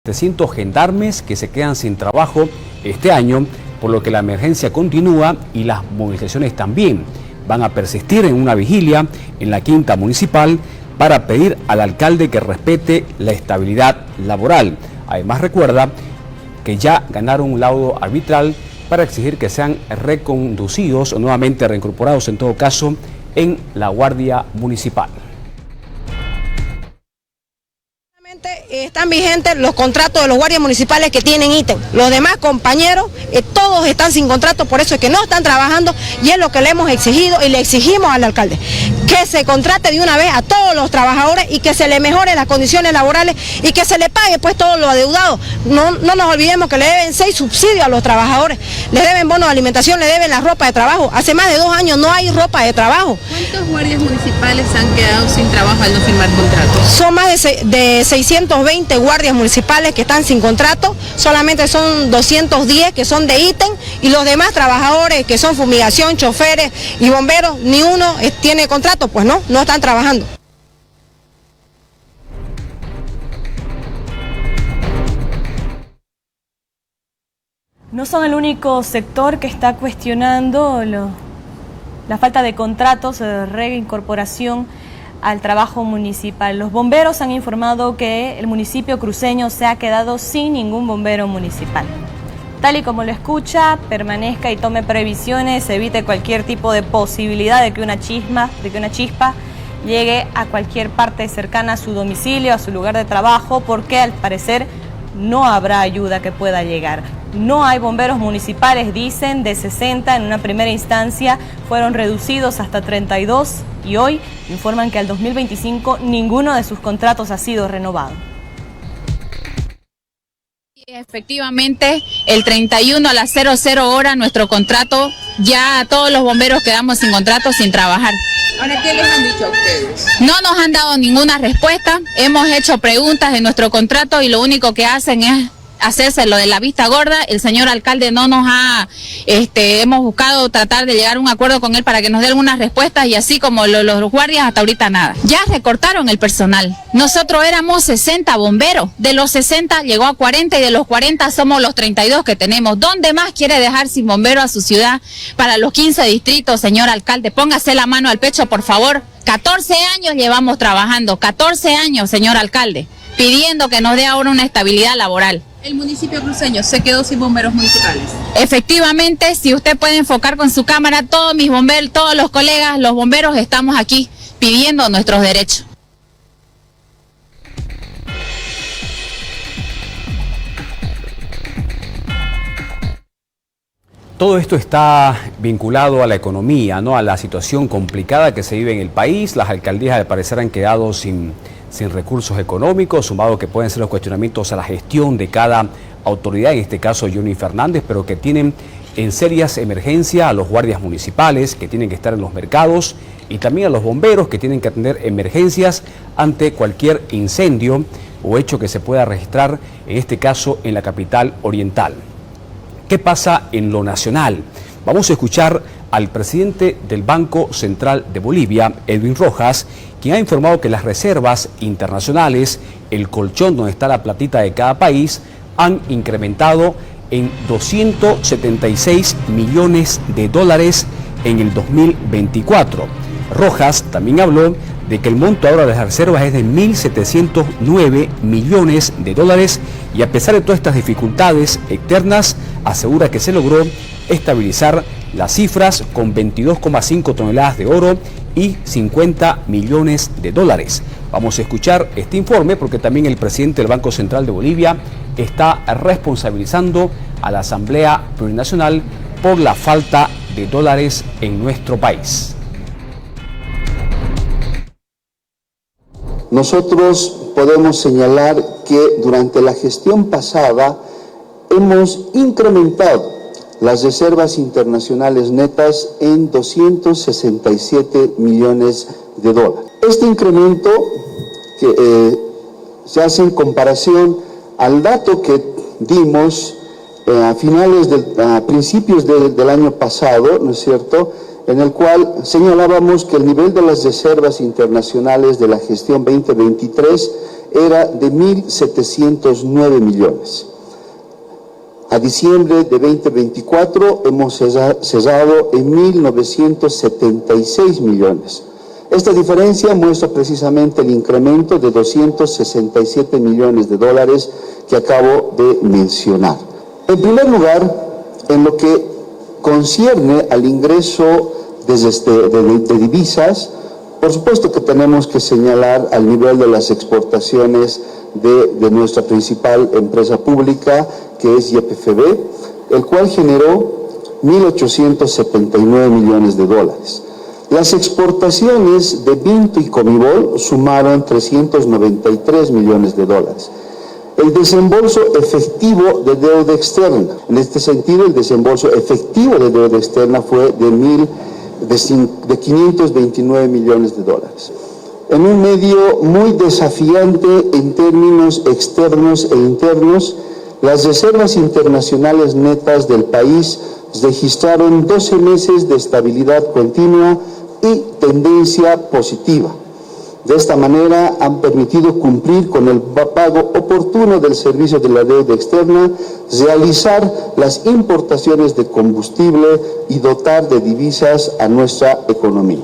700 gendarmes que se quedan sin trabajo este año, por lo que la emergencia continúa y las movilizaciones también. Van a persistir en una vigilia en la Quinta Municipal para pedir al alcalde que respete la estabilidad laboral. Además, recuerda que ya ganaron un laudo arbitral para exigir que sean reconducidos o nuevamente reincorporados, en todo caso, en la Guardia Municipal. Están vigentes los contratos de los guardias municipales que tienen ítem. Los demás compañeros, todos están sin contrato, por eso es que no están trabajando, y es lo que le hemos exigido y le exigimos al alcalde, que se contrate de una vez a todos los trabajadores y que se le mejoren las condiciones laborales y que se le pague pues todos los adeudados. No nos olvidemos que le deben 6 subsidios a los trabajadores, le deben bonos de alimentación, le deben la ropa de trabajo. Hace más de 2 años no hay ropa de trabajo. ¿Cuántos guardias municipales han quedado sin trabajo al no firmar contratos? Son más de 620 guardias municipales que están sin contrato, solamente son 210 que son de ítem, y los demás trabajadores que son fumigación, choferes y bomberos, ni uno tiene contrato, pues no están trabajando. No son el único sector que está cuestionando la falta de contratos de reincorporación al trabajo municipal. Los bomberos han informado que el municipio cruceño se ha quedado sin ningún bombero municipal. Tal y como lo escucha, permanezca y tome previsiones, evite cualquier tipo de posibilidad de que una chispa llegue a cualquier parte cercana a su domicilio, a su lugar de trabajo, porque al parecer no habrá ayuda que pueda llegar. No hay bomberos municipales, dicen, de 60 en una primera instancia, fueron reducidos hasta 32 y hoy informan que al 2025 ninguno de sus contratos ha sido renovado. Efectivamente, el 31 a las 00 horas nuestro contrato, ya todos los bomberos quedamos sin contrato, sin trabajar. Ahora, ¿qué les han dicho a ustedes? No nos han dado ninguna respuesta, hemos hecho preguntas de nuestro contrato y lo único que hacen es hacerse lo de la vista gorda. El señor alcalde no nos ha, hemos buscado tratar de llegar a un acuerdo con él para que nos dé algunas respuestas, y así como los guardias hasta ahorita nada. Ya recortaron el personal. Nosotros éramos 60 bomberos, de los 60 llegó a 40 y de los 40 somos los 32 que tenemos. ¿Dónde más quiere dejar sin bombero a su ciudad para los 15 distritos, señor alcalde? Póngase la mano al pecho, por favor. 14 años llevamos trabajando, 14 años, señor alcalde, pidiendo que nos dé ahora una estabilidad laboral. El municipio cruceño se quedó sin bomberos municipales. Efectivamente, si usted puede enfocar con su cámara, todos mis bomberos, todos los colegas, los bomberos estamos aquí pidiendo nuestros derechos. Todo esto está vinculado a la economía, ¿no? A la situación complicada que se vive en el país. Las alcaldías al parecer han quedado sin recursos económicos, sumado que pueden ser los cuestionamientos a la gestión de cada autoridad, en este caso Johnny Fernández, pero que tienen en serias emergencias a los guardias municipales que tienen que estar en los mercados y también a los bomberos que tienen que atender emergencias ante cualquier incendio o hecho que se pueda registrar, en este caso en la capital oriental. ¿Qué pasa en lo nacional? Vamos a escuchar al presidente del Banco Central de Bolivia, Edwin Rojas, quien ha informado que las reservas internacionales, el colchón donde está la platita de cada país, han incrementado en 276 millones de dólares en el 2024. Rojas también habló de que el monto ahora de las reservas es de 1.709 millones de dólares y a pesar de todas estas dificultades externas, asegura que se logró estabilizar las cifras con 22,5 toneladas de oro y 50 millones de dólares. Vamos a escuchar este informe porque también el presidente del Banco Central de Bolivia está responsabilizando a la Asamblea Plurinacional por la falta de dólares en nuestro país. Nosotros podemos señalar que durante la gestión pasada hemos incrementado las reservas internacionales netas en 267 millones de dólares. Este incremento que se hace en comparación al dato que dimos a principios del año pasado, ¿no es cierto?, en el cual señalábamos que el nivel de las reservas internacionales de la gestión 2023 era de 1.709 millones. A diciembre de 2024 hemos cerrado en 1.976 millones. Esta diferencia muestra precisamente el incremento de 267 millones de dólares que acabo de mencionar. En primer lugar, en lo que concierne al ingreso de divisas, por supuesto que tenemos que señalar al nivel de las exportaciones de nuestra principal empresa pública, que es YPFB, el cual generó 1.879 millones de dólares. Las exportaciones de Vinto y Comibol sumaron 393 millones de dólares. El desembolso efectivo de deuda externa, en este sentido el desembolso efectivo de deuda externa fue de 529 millones de dólares. En un medio muy desafiante en términos externos e internos, las reservas internacionales netas del país registraron 12 meses de estabilidad continua y tendencia positiva. De esta manera han permitido cumplir con el pago oportuno del servicio de la deuda externa, realizar las importaciones de combustible y dotar de divisas a nuestra economía.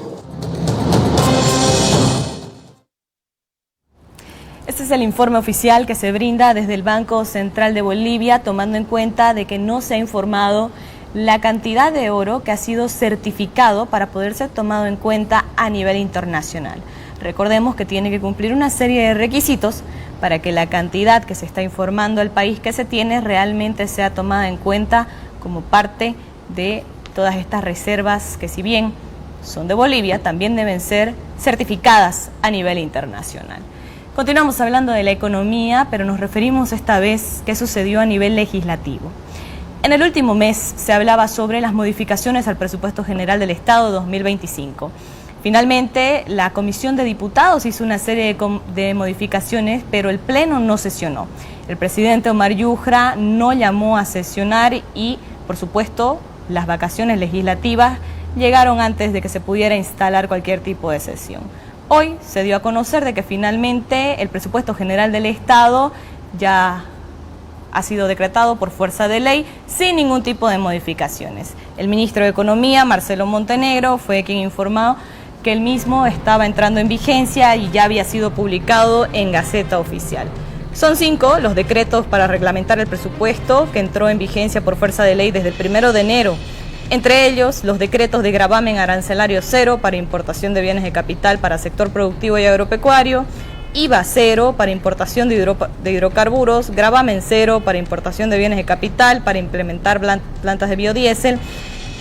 Este es el informe oficial que se brinda desde el Banco Central de Bolivia, tomando en cuenta de que no se ha informado la cantidad de oro que ha sido certificado para poder ser tomado en cuenta a nivel internacional. Recordemos que tiene que cumplir una serie de requisitos para que la cantidad que se está informando al país que se tiene realmente sea tomada en cuenta como parte de todas estas reservas que, si bien son de Bolivia, también deben ser certificadas a nivel internacional. Continuamos hablando de la economía, pero nos referimos esta vez a qué sucedió a nivel legislativo. En el último mes se hablaba sobre las modificaciones al Presupuesto General del Estado 2025. Finalmente, la Comisión de Diputados hizo una serie de modificaciones, pero el Pleno no sesionó. El presidente Omar Yujra no llamó a sesionar y, por supuesto, las vacaciones legislativas llegaron antes de que se pudiera instalar cualquier tipo de sesión. Hoy se dio a conocer de que finalmente el Presupuesto General del Estado ya ha sido decretado por fuerza de ley sin ningún tipo de modificaciones. El ministro de Economía, Marcelo Montenegro, fue quien informó que el mismo estaba entrando en vigencia y ya había sido publicado en Gaceta Oficial. Son 5 los decretos para reglamentar el presupuesto que entró en vigencia por fuerza de ley desde el 1 de enero. Entre ellos, los decretos de gravamen arancelario cero para importación de bienes de capital para sector productivo y agropecuario, IVA cero para importación de hidrocarburos, gravamen cero para importación de bienes de capital para implementar plantas de biodiesel,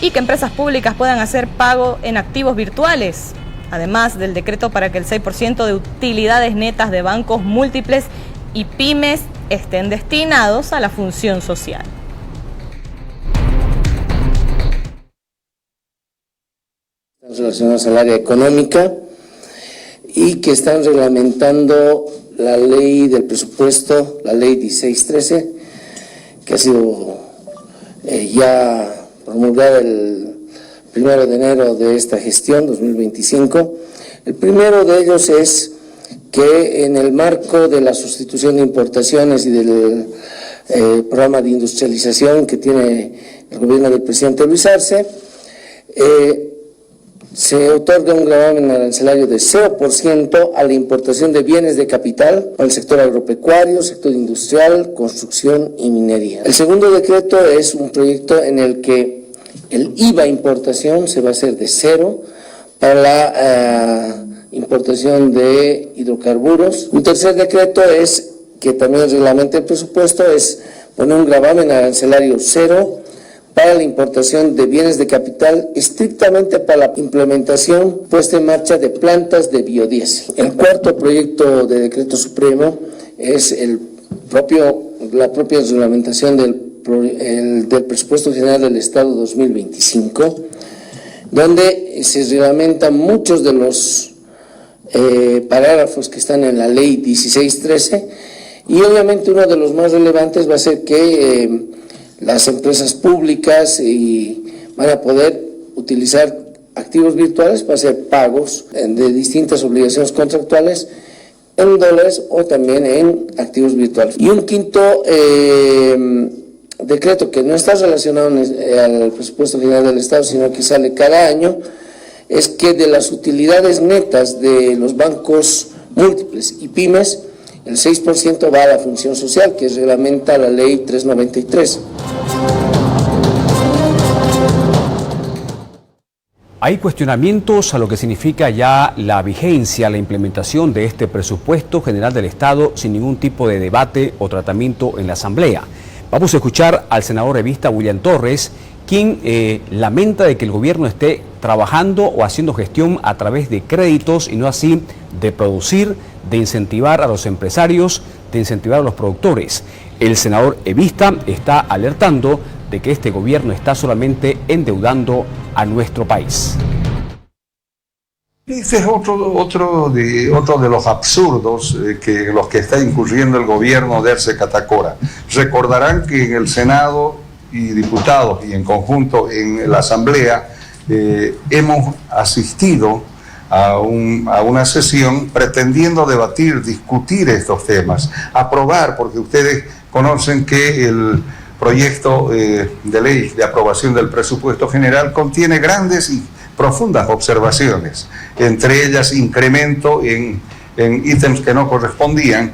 y que empresas públicas puedan hacer pago en activos virtuales, además del decreto para que el 6% de utilidades netas de bancos múltiples y pymes estén destinados a la función social. Relacionados al área económica y que están reglamentando la ley del presupuesto, la ley 1613, que ha sido ya promulgada el 1 de enero de esta gestión, 2025. El primero de ellos es que en el marco de la sustitución de importaciones y del programa de industrialización que tiene el gobierno del presidente Luis Arce, se otorga un gravamen arancelario de 0% a la importación de bienes de capital para el sector agropecuario, sector industrial, construcción y minería. El segundo decreto es un proyecto en el que el IVA importación se va a hacer de 0 para la importación de hidrocarburos. Un tercer decreto es, que también reglamenta el presupuesto, es poner un gravamen arancelario 0 para la importación de bienes de capital, estrictamente para la implementación puesta en marcha de plantas de biodiesel. El cuarto proyecto de decreto supremo es la propia reglamentación del presupuesto general del Estado 2025, donde se reglamentan muchos de los parágrafos que están en la ley 1613, y obviamente uno de los más relevantes va a ser que las empresas públicas van a poder utilizar activos virtuales para hacer pagos de distintas obligaciones contractuales en dólares o también en activos virtuales. Y un quinto decreto que no está relacionado al presupuesto general del Estado, sino que sale cada año, es que de las utilidades netas de los bancos múltiples y pymes, el 6% va a la función social, que reglamenta la ley 393. Hay cuestionamientos a lo que significa ya la vigencia, la implementación de este presupuesto general del Estado sin ningún tipo de debate o tratamiento en la Asamblea. Vamos a escuchar al senador evista William Torres, quien lamenta de que el gobierno esté trabajando o haciendo gestión a través de créditos y no así de producir, de incentivar a los empresarios, de incentivar a los productores. El senador evista está alertando de que este gobierno está solamente endeudando a nuestro país. Ese es otro de los absurdos que los que está incurriendo el gobierno de Erce Catacora. Recordarán que en el Senado y diputados y en conjunto en la Asamblea hemos asistido a una sesión pretendiendo debatir, discutir estos temas, aprobar, porque ustedes conocen que el proyecto de ley de aprobación del presupuesto general contiene grandes y profundas observaciones, entre ellas incremento en ítems que no correspondían,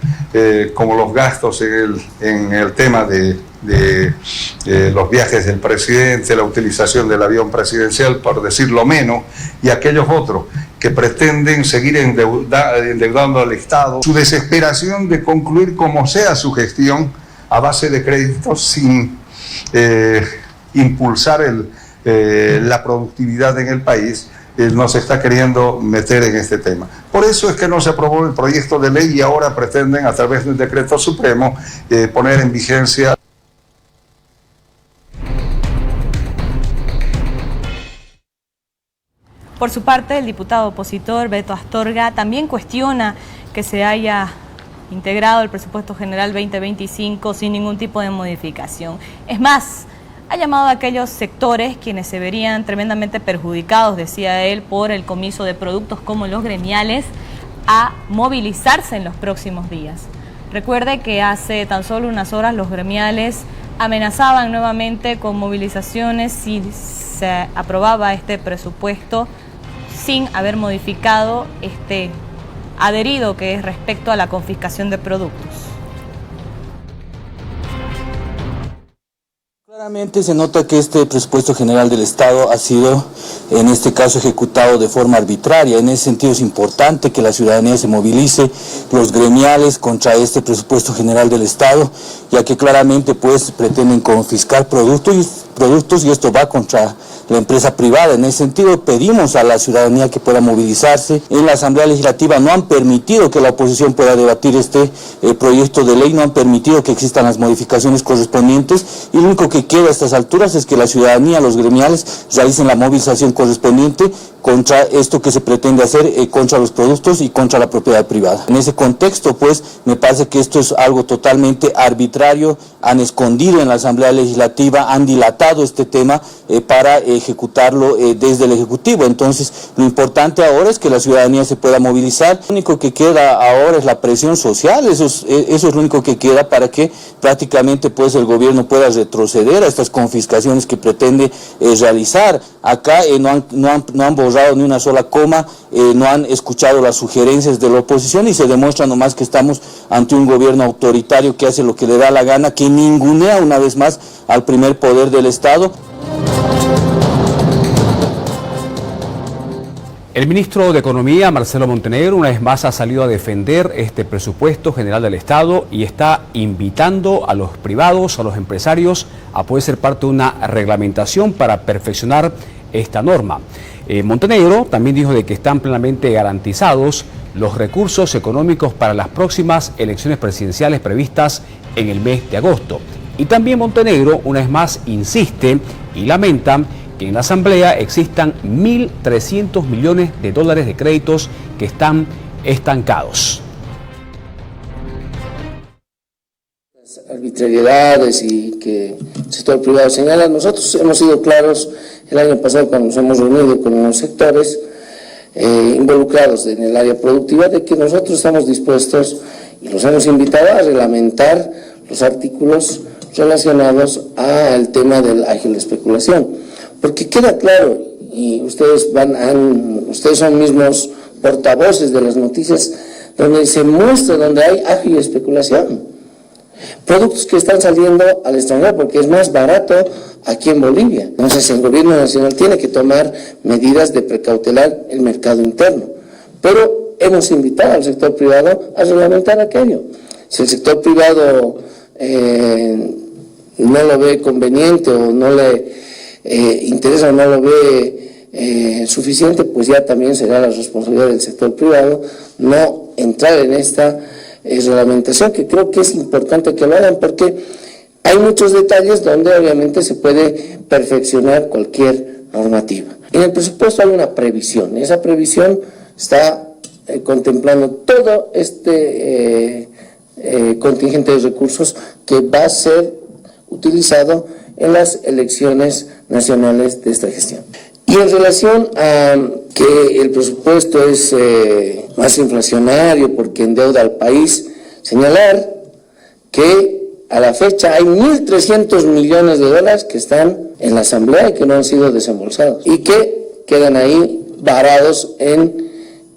como los gastos en el tema de los viajes del presidente, la utilización del avión presidencial, por decirlo menos, y aquellos otros que pretenden seguir endeudando al Estado. Su desesperación de concluir como sea su gestión a base de créditos sin impulsar la productividad en el país, no se está queriendo meter en este tema. Por eso es que no se aprobó el proyecto de ley y ahora pretenden a través del decreto supremo poner en vigencia. Por su parte, el diputado opositor Beto Astorga también cuestiona que se haya integrado el presupuesto general 2025 sin ningún tipo de modificación. Es más, ha llamado a aquellos sectores quienes se verían tremendamente perjudicados, decía él, por el comiso de productos como los gremiales, a movilizarse en los próximos días. Recuerde que hace tan solo unas horas los gremiales amenazaban nuevamente con movilizaciones si se aprobaba este presupuesto sin haber modificado este adherido que es respecto a la confiscación de productos. Claramente se nota que este presupuesto general del Estado ha sido, en este caso, ejecutado de forma arbitraria. En ese sentido es importante que la ciudadanía se movilice, los gremiales, contra este presupuesto general del Estado, ya que claramente pues pretenden confiscar productos y esto va contra la empresa privada. En ese sentido pedimos a la ciudadanía que pueda movilizarse. En la Asamblea Legislativa no han permitido que la oposición pueda debatir este proyecto de ley, no han permitido que existan las modificaciones correspondientes y lo único que queda a estas alturas es que la ciudadanía, los gremiales, realicen la movilización correspondiente contra esto que se pretende hacer contra los productos y contra la propiedad privada. En ese contexto, pues, me parece que esto es algo totalmente arbitrario, han escondido en la Asamblea Legislativa, han dilatado este tema para ejecutarlo desde el Ejecutivo. Entonces, lo importante ahora es que la ciudadanía se pueda movilizar. Lo único que queda ahora es la presión social, eso es lo único que queda para que prácticamente pues el gobierno pueda retroceder a estas confiscaciones que pretende realizar. Acá no han borrado ni una sola coma, no han escuchado las sugerencias de la oposición y se demuestra nomás que estamos ante un gobierno autoritario que hace lo que le da la gana, que ningunea una vez más al primer poder del Estado. El ministro de Economía, Marcelo Montenegro, una vez más ha salido a defender este presupuesto general del Estado y está invitando a los privados, a los empresarios, a poder ser parte de una reglamentación para perfeccionar esta norma. Montenegro también dijo de que están plenamente garantizados los recursos económicos para las próximas elecciones presidenciales previstas en el mes de agosto. Y también Montenegro, una vez más, insiste y lamenta que en la Asamblea existan 1.300 millones de dólares de créditos que están estancados. Las arbitrariedades y que el sector privado señala, nosotros hemos sido claros el año pasado cuando nos hemos reunido con los sectores, involucrados en el área productiva, de que nosotros estamos dispuestos y los hemos invitado a reglamentar los artículos relacionados al tema del ágil de especulación, porque queda claro, y ustedes son mismos portavoces de las noticias, donde se muestra donde hay ágil de especulación, productos que están saliendo al extranjero porque es más barato aquí en Bolivia. Entonces el gobierno nacional tiene que tomar medidas de precautelar el mercado interno, pero hemos invitado al sector privado a reglamentar aquello. Si el sector privado no lo ve conveniente o no le interesa o no lo ve suficiente, pues ya también será la responsabilidad del sector privado no entrar en esta reglamentación, que creo que es importante que lo hagan, porque hay muchos detalles donde obviamente se puede perfeccionar cualquier normativa. En el presupuesto hay una previsión, y esa previsión está contemplando todo este contingente de recursos que va a ser utilizado en las elecciones nacionales de esta gestión. Y en relación a que el presupuesto es más inflacionario porque endeuda al país, señalar que a la fecha hay 1.300 millones de dólares que están en la Asamblea y que no han sido desembolsados y que quedan ahí varados en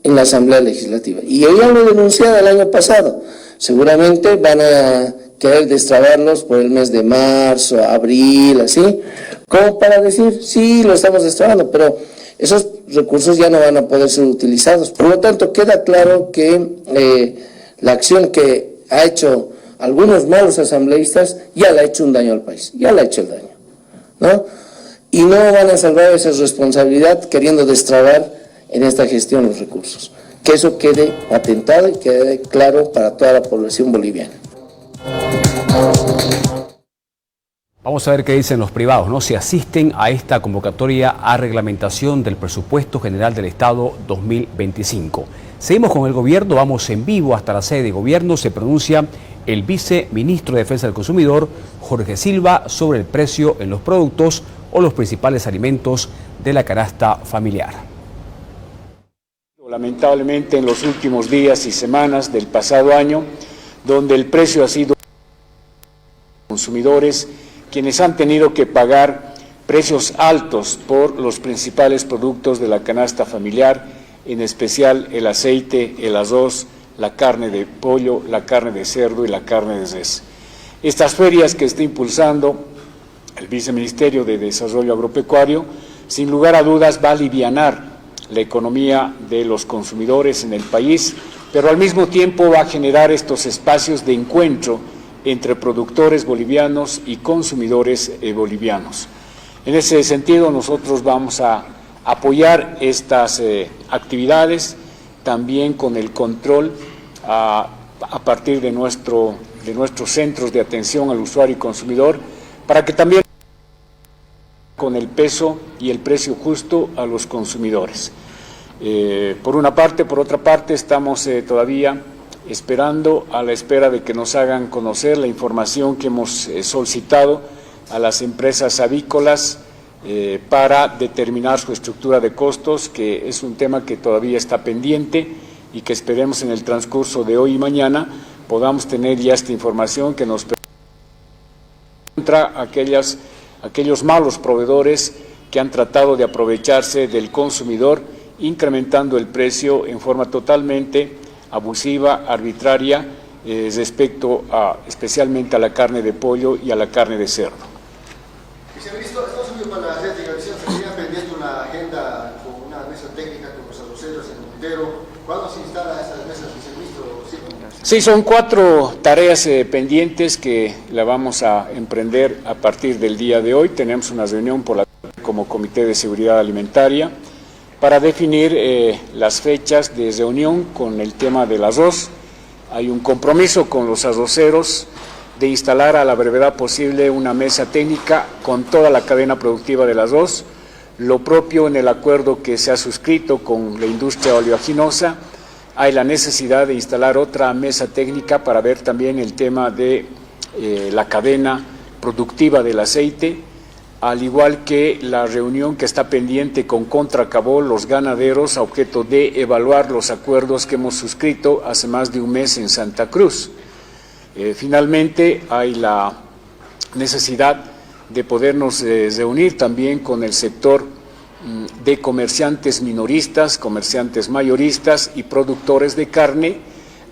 la Asamblea Legislativa. Y yo ya lo denuncié el año pasado. Seguramente van a querer destrabarlos por el mes de marzo, abril, así, como para decir, sí, lo estamos destrabando, pero esos recursos ya no van a poder ser utilizados. Por lo tanto, queda claro que la acción que ha hecho algunos malos asambleístas ya le ha hecho un daño al país, ya le ha hecho el daño, ¿no? Y no van a salvar esa responsabilidad queriendo destrabar en esta gestión los recursos. Que eso quede patentado y quede claro para toda la población boliviana. Vamos a ver qué dicen los privados, ¿no? Si asisten a esta convocatoria a reglamentación del Presupuesto General del Estado 2025. Seguimos con el gobierno, vamos en vivo hasta la sede de gobierno. Se pronuncia el viceministro de Defensa del Consumidor, Jorge Silva, sobre el precio en los productos o los principales alimentos de la canasta familiar. Lamentablemente en los últimos días y semanas del pasado año, donde el precio ha sido consumidores quienes han tenido que pagar precios altos por los principales productos de la canasta familiar, en especial el aceite, el arroz, la carne de pollo, la carne de cerdo y la carne de res. Estas ferias que está impulsando el Viceministerio de Desarrollo Agropecuario, sin lugar a dudas va a alivianar la economía de los consumidores en el país, pero al mismo tiempo va a generar estos espacios de encuentro entre productores bolivianos y consumidores bolivianos. En ese sentido, nosotros vamos a apoyar estas actividades, también con el control a partir de nuestros centros de atención al usuario y consumidor, para que también con el peso y el precio justo a los consumidores. Por una parte, por otra parte, estamos todavía esperando, a la espera de que nos hagan conocer la información que hemos solicitado a las empresas avícolas para determinar su estructura de costos, que es un tema que todavía está pendiente y que esperemos en el transcurso de hoy y mañana podamos tener ya esta información que nos permita contra aquellos malos proveedores que han tratado de aprovecharse del consumidor, incrementando el precio en forma totalmente abusiva, arbitraria, respecto especialmente a la carne de pollo y a la carne de cerdo. Viceministro, Estados Unidos para la legalización se tenía pendiente una agenda con una mesa técnica con los arroceros en Montero. ¿Cuándo se instalan esas mesas, viceministro? Sí, son 4 tareas pendientes que la vamos a emprender a partir del día de hoy. Tenemos una reunión por la tarde como Comité de Seguridad Alimentaria para definir las fechas de reunión con el tema del arroz. Hay un compromiso con los arroceros de instalar a la brevedad posible una mesa técnica con toda la cadena productiva del arroz. Lo propio en el acuerdo que se ha suscrito con la industria oleaginosa, hay la necesidad de instalar otra mesa técnica para ver también el tema de la cadena productiva del aceite. al igual que la reunión que está pendiente con Contracabó, los ganaderos, a objeto de evaluar los acuerdos que hemos suscrito hace más de un mes en Santa Cruz. Finalmente, hay la necesidad de podernos reunir también con el sector de comerciantes minoristas, comerciantes mayoristas y productores de carne,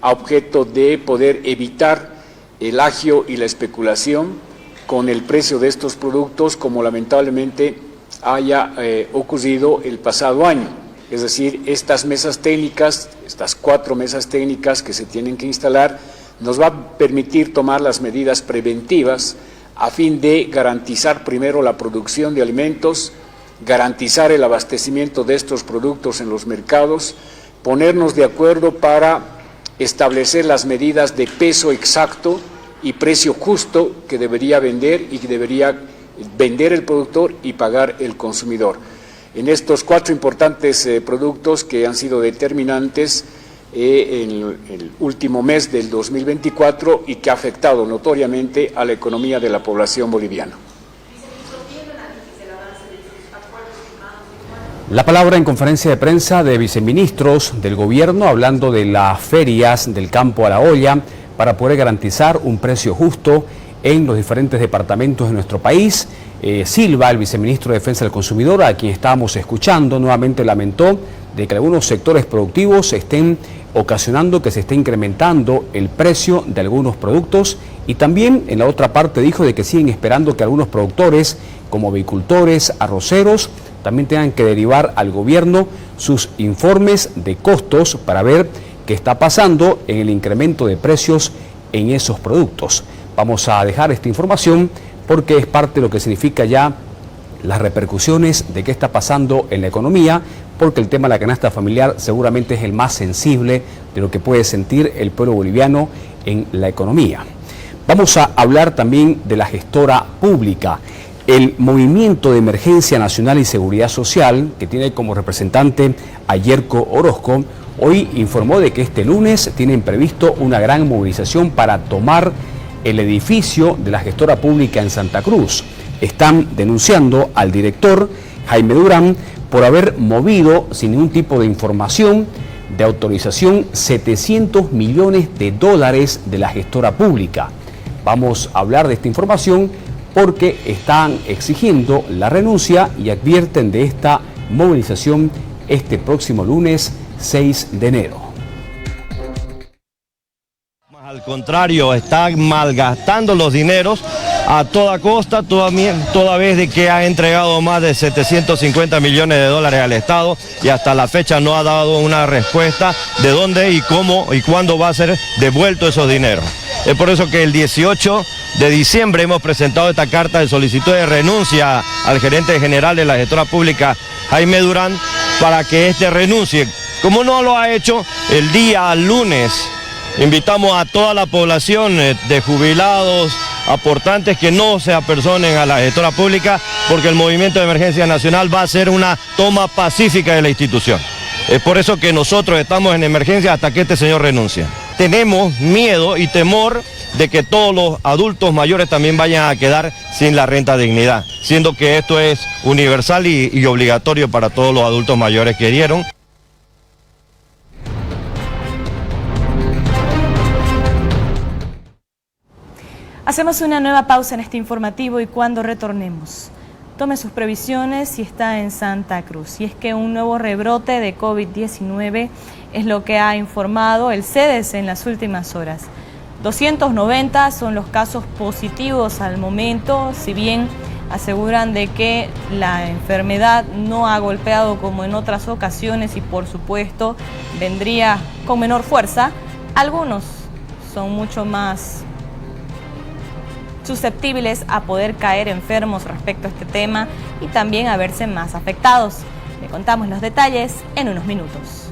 a objeto de poder evitar el agio y la especulación con el precio de estos productos, como lamentablemente haya ocurrido el pasado año. Es decir, estas mesas técnicas, estas 4 mesas técnicas que se tienen que instalar, nos va a permitir tomar las medidas preventivas a fin de garantizar primero la producción de alimentos, garantizar el abastecimiento de estos productos en los mercados, ponernos de acuerdo para establecer las medidas de peso exacto y precio justo que debería vender y que debería vender el productor y pagar el consumidor. En estos 4 importantes productos que han sido determinantes en el último mes del 2024 y que ha afectado notoriamente a la economía de la población boliviana. La palabra en conferencia de prensa de viceministros del gobierno hablando de las ferias del campo a la olla para poder garantizar un precio justo en los diferentes departamentos de nuestro país. Silva, el viceministro de Defensa del Consumidor, a quien estábamos escuchando, nuevamente lamentó de que algunos sectores productivos estén ocasionando que se esté incrementando el precio de algunos productos, y también en la otra parte dijo de que siguen esperando que algunos productores como avicultores, arroceros, también tengan que derivar al gobierno sus informes de costos para ver qué está pasando en el incremento de precios en esos productos. Vamos a dejar esta información porque es parte de lo que significa ya las repercusiones de qué está pasando en la economía, porque el tema de la canasta familiar seguramente es el más sensible de lo que puede sentir el pueblo boliviano en la economía. Vamos a hablar también de la gestora pública. El Movimiento de Emergencia Nacional y Seguridad Social, que tiene como representante a Yerko Orozco, hoy informó de que este lunes tienen previsto una gran movilización para tomar el edificio de la gestora pública en Santa Cruz. Están denunciando al director, Jaime Durán, por haber movido sin ningún tipo de información de autorización 700 millones de dólares de la gestora pública. Vamos a hablar de esta información porque están exigiendo la renuncia y advierten de esta movilización este próximo lunes 6 de enero. Al contrario, están malgastando los dineros a toda costa, toda vez de que ha entregado más de 750 millones de dólares al Estado y hasta la fecha no ha dado una respuesta de dónde y cómo y cuándo va a ser devuelto esos dineros. Es por eso que el 18 de diciembre hemos presentado esta carta de solicitud de renuncia al gerente general de la gestora pública, Jaime Durán, para que éste renuncie. Como no lo ha hecho, el día lunes invitamos a toda la población de jubilados, aportantes, que no se apersonen a la gestora pública, porque el Movimiento de Emergencia Nacional va a hacer una toma pacífica de la institución. Es por eso que nosotros estamos en emergencia hasta que este señor renuncie. Tenemos miedo y temor de que todos los adultos mayores también vayan a quedar sin la renta dignidad, siendo que esto es universal y obligatorio para todos los adultos mayores que dieron. Hacemos una nueva pausa en este informativo y cuando retornemos, tome sus previsiones si está en Santa Cruz. Y es que un nuevo rebrote de COVID-19 es lo que ha informado el CEDES en las últimas horas. 290 son los casos positivos al momento, si bien aseguran de que la enfermedad no ha golpeado como en otras ocasiones y por supuesto vendría con menor fuerza. Algunos son mucho más susceptibles a poder caer enfermos respecto a este tema y también a verse más afectados. Le contamos los detalles en unos minutos.